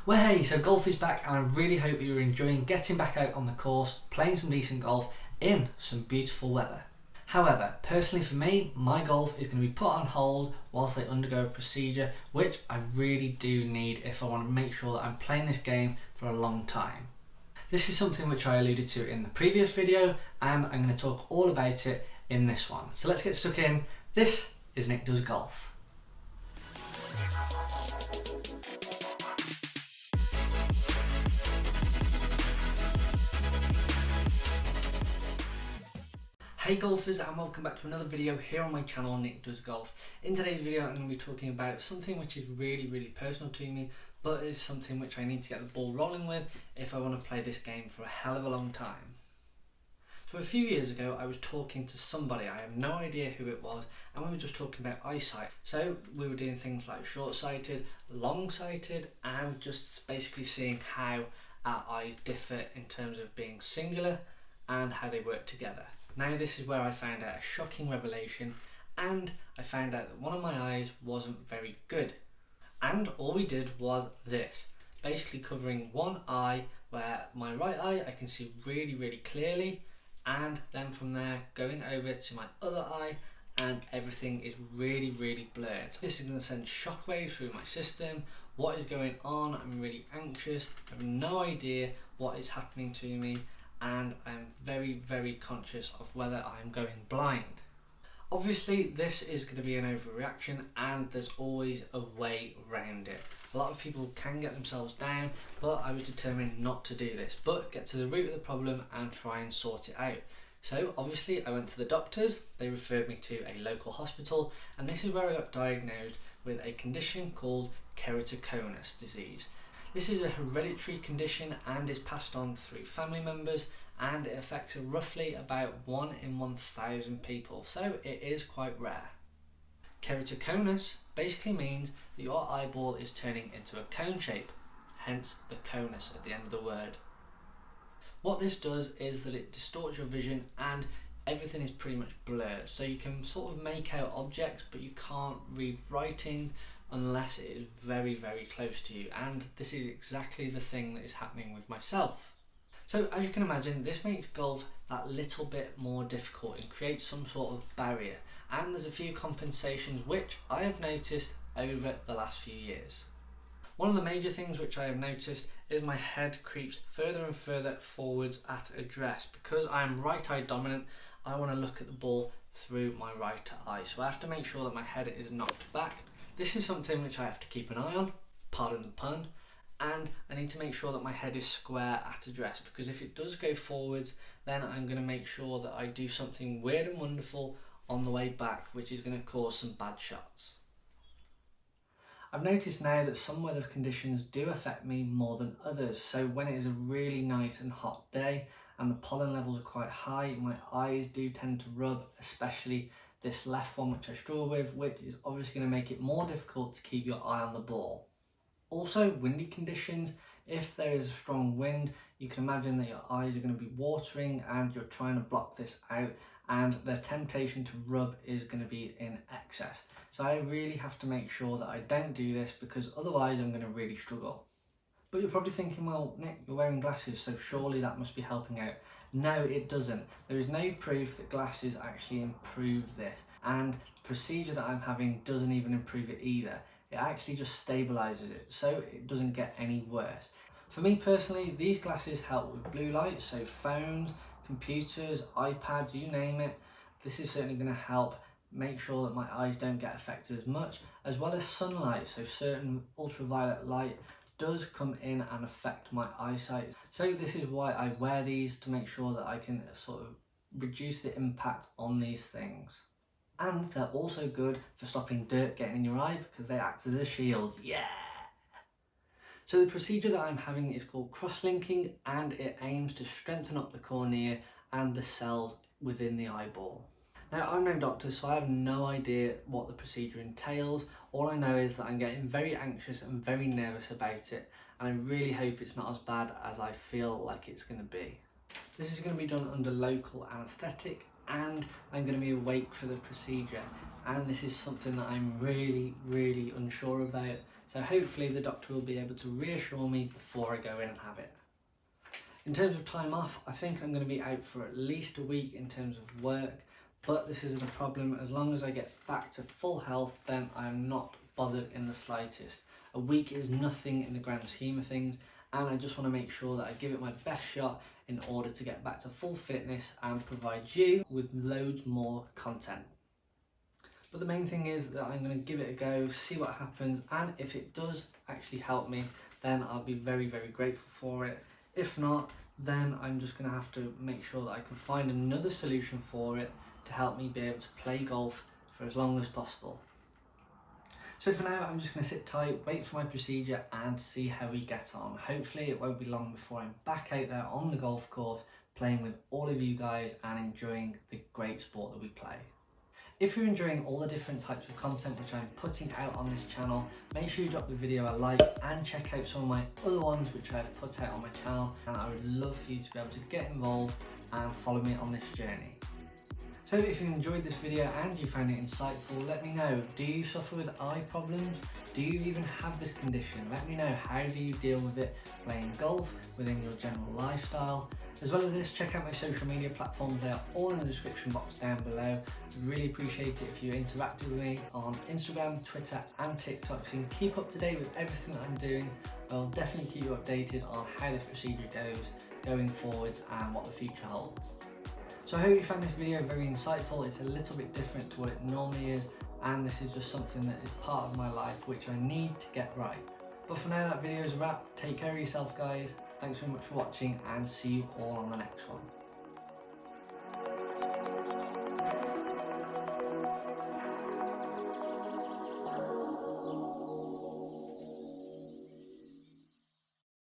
Well, hey, so golf is back and I really hope you're enjoying getting back out on the course, playing some decent golf in some beautiful weather. However, personally for me, my golf is going to be put on hold whilst I undergo a procedure, which I really do need if I want to make sure that I'm playing this game for a long time. This is something which I alluded to in the previous video and I'm going to talk all about it in this one. So let's get stuck in. This is Nick Does Golf. Hey golfers, and welcome back to another video here on my channel Nick Does Golf. In today's video I'm going to be talking about something which is really personal to me, but is something which I need to get the ball rolling with if I want to play this game for a hell of a long time. So a few years ago I was talking to somebody, I have no idea who it was, and we were just talking about eyesight. So we were doing things like short-sighted, long-sighted, and just basically seeing how our eyes differ in terms of being singular and how they work together. Now this is where I found out a shocking revelation, and I found out that one of my eyes wasn't very good. And all we did was this, basically covering one eye, where my right eye I can see really clearly, and then from there going over to my other eye and everything is really blurred. This is going to send shockwaves through my system. What is going on? I'm really anxious, I have no idea what is happening to me, and I'm very conscious of whether I'm going blind. Obviously this is going to be an overreaction and there's always a way around it. A lot of people can get themselves down, but I was determined not to do this, but get to the root of the problem and try and sort it out. So obviously I went to the doctors, they referred me to a local hospital, and this is where I got diagnosed with a condition called keratoconus disease. This is a hereditary condition and is passed on through family members, and it affects roughly about 1 in 1,000 people, so it is quite rare. Keratoconus basically means that your eyeball is turning into a cone shape, hence the conus at the end of the word. What this does is that it distorts your vision and everything is pretty much blurred, so you can sort of make out objects but you can't read writing unless it is very close to you, and this is exactly the thing that is happening with myself. So as you can imagine, this makes golf that little bit more difficult and creates some sort of barrier, and there's a few compensations which I have noticed over the last few years. One of the major things which I have noticed is my head creeps further and further forwards at address. Because I am right eye dominant, I want to look at the ball through my right eye, so I have to make sure that my head is knocked back. This is something which I have to keep an eye on, pardon the pun, and I need to make sure that my head is square at address, because if it does go forwards, then I'm going to make sure that I do something weird and wonderful on the way back, which is going to cause some bad shots. I've noticed now that some weather conditions do affect me more than others, so when it is a really nice and hot day and the pollen levels are quite high, my eyes do tend to rub, especially this left one which I struggle with, which is obviously going to make it more difficult to keep your eye on the ball. Also, windy conditions. If there is a strong wind, you can imagine that your eyes are going to be watering and you're trying to block this out, and the temptation to rub is going to be in excess. So I really have to make sure that I don't do this, because otherwise I'm going to really struggle. But you're probably thinking, well Nick, you're wearing glasses, so surely that must be helping out. No, it doesn't. There is no proof that glasses actually improve this, and the procedure that I'm having doesn't even improve it either. It actually just stabilises it, so it doesn't get any worse. For me personally, these glasses help with blue light, so phones, computers, iPads, you name it. This is certainly going to help make sure that my eyes don't get affected as much, as well as sunlight, so certain ultraviolet light does come in and affect my eyesight. So this is why I wear these, to make sure that I can sort of reduce the impact on these things. And they're also good for stopping dirt getting in your eye, because they act as a shield. Yeah! So the procedure that I'm having is called crosslinking, and it aims to strengthen up the cornea and the cells within the eyeball. Now, I'm no doctor, so I have no idea what the procedure entails. All I know is that I'm getting very anxious and very nervous about it, and I really hope it's not as bad as I feel like it's going to be. This is going to be done under local anaesthetic, and I'm going to be awake for the procedure. and this is something that I'm really unsure about. So hopefully the doctor will be able to reassure me before I go in and have it. In terms of time off, I think I'm going to be out for at least a week in terms of work, but this isn't a problem. As long as I get back to full health, then I'm not bothered in the slightest. A week is nothing in the grand scheme of things, and I just want to make sure that I give it my best shot in order to get back to full fitness and provide you with loads more content. But the main thing is that I'm going to give it a go, see what happens, and if it does actually help me, then I'll be very grateful for it. If not, then I'm just going to have to make sure that I can find another solution for it to help me be able to play golf for as long as possible. So for now, I'm just going to sit tight, wait for my procedure and see how we get on. Hopefully it won't be long before I'm back out there on the golf course playing with all of you guys and enjoying the great sport that we play. If you're enjoying all the different types of content which I'm putting out on this channel, make sure you drop the video a like and check out some of my other ones which I've put out on my channel, and I would love for you to be able to get involved and follow me on this journey. So if you enjoyed this video and you found it insightful, let me know. Do you suffer with eye problems? Do you even have this condition? Let me know, how do you deal with it playing golf within your general lifestyle? As well as this, check out my social media platforms, they are all in the description box down below. I'd really appreciate it if you interacted with me on Instagram, Twitter and TikTok, so you can keep up to date with everything that I'm doing. I'll definitely keep you updated on how this procedure goes going forwards and what the future holds. So I hope you found this video very insightful. It's a little bit different to what it normally is, and this is just something that is part of my life which I need to get right. But for now, that video is a wrap. Take care of yourself guys. Thanks very much for watching and see you all on the next one.